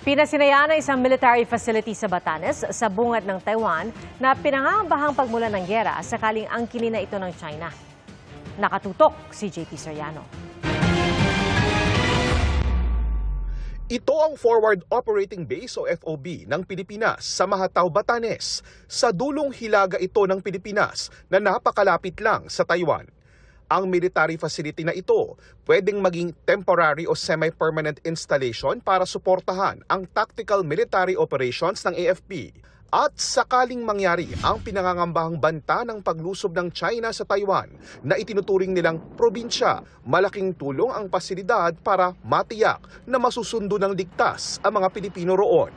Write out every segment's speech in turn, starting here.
Pinasinayaan ang isang military facility sa Batanes sa bungad ng Taiwan na pinangangambahang pagmulan ng gyera sakaling angkinin na ito ng China. Nakatutok si JP Soriano. Ito ang Forward Operating Base o FOB ng Pilipinas sa Mahatao, Batanes. Sa dulong hilaga ito ng Pilipinas na napakalapit lang sa Taiwan. Ang military facility na ito pwedeng maging temporary o semi-permanent installation para suportahan ang tactical military operations ng AFP. At sakaling mangyari ang pinangangambahang banta ng paglusob ng China sa Taiwan na itinuturing nilang probinsya, malaking tulong ang pasilidad para matiyak na masusundo ng ligtas ang mga Pilipino roon.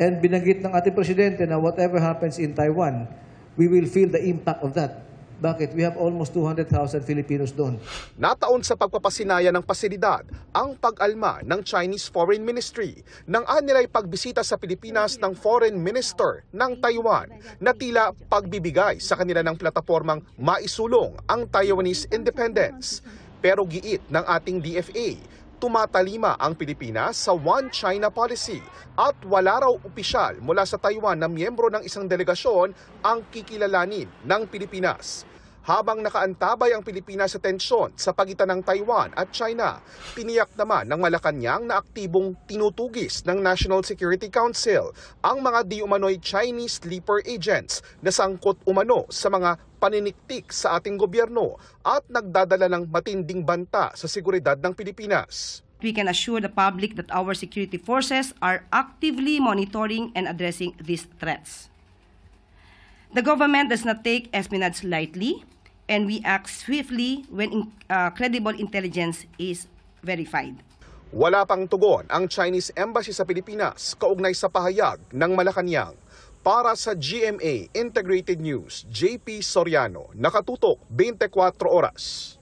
And binanggit ng ating presidente na whatever happens in Taiwan, we will feel the impact of that. Bakit? We have almost 200,000 Filipinos doon. Nataon sa pagpapasinaya ng pasilidad ang pag-alma ng Chinese Foreign Ministry nang anilay pagbisita sa Pilipinas ng Foreign Minister ng Taiwan na tila pagbibigay sa kanila ng platapormang maisulong ang Taiwanese independence. Pero giit ng ating DFA, tumatalima ang Pilipinas sa One China policy at wala raw opisyal mula sa Taiwan na miyembro ng isang delegasyon ang kikilalanin ng Pilipinas. Habang nakaantabay ang Pilipinas sa tensyon sa pagitan ng Taiwan at China, tiniyak naman ng Malacanang na aktibong tinutugis ng National Security Council ang mga di-umano'y Chinese sleeper agents na sangkot umano sa mga paniniktik sa ating gobyerno at nagdadala ng matinding banta sa seguridad ng Pilipinas. We can assure the public that our security forces are actively monitoring and addressing these threats. The government does not take espionage lightly, and we act swiftly when credible intelligence is verified. Wala pang tugon ang Chinese Embassy sa Pilipinas kaugnay sa pahayag ng Malacanang. Para sa GMA Integrated News, JP Soriano, nakatutok 24 oras.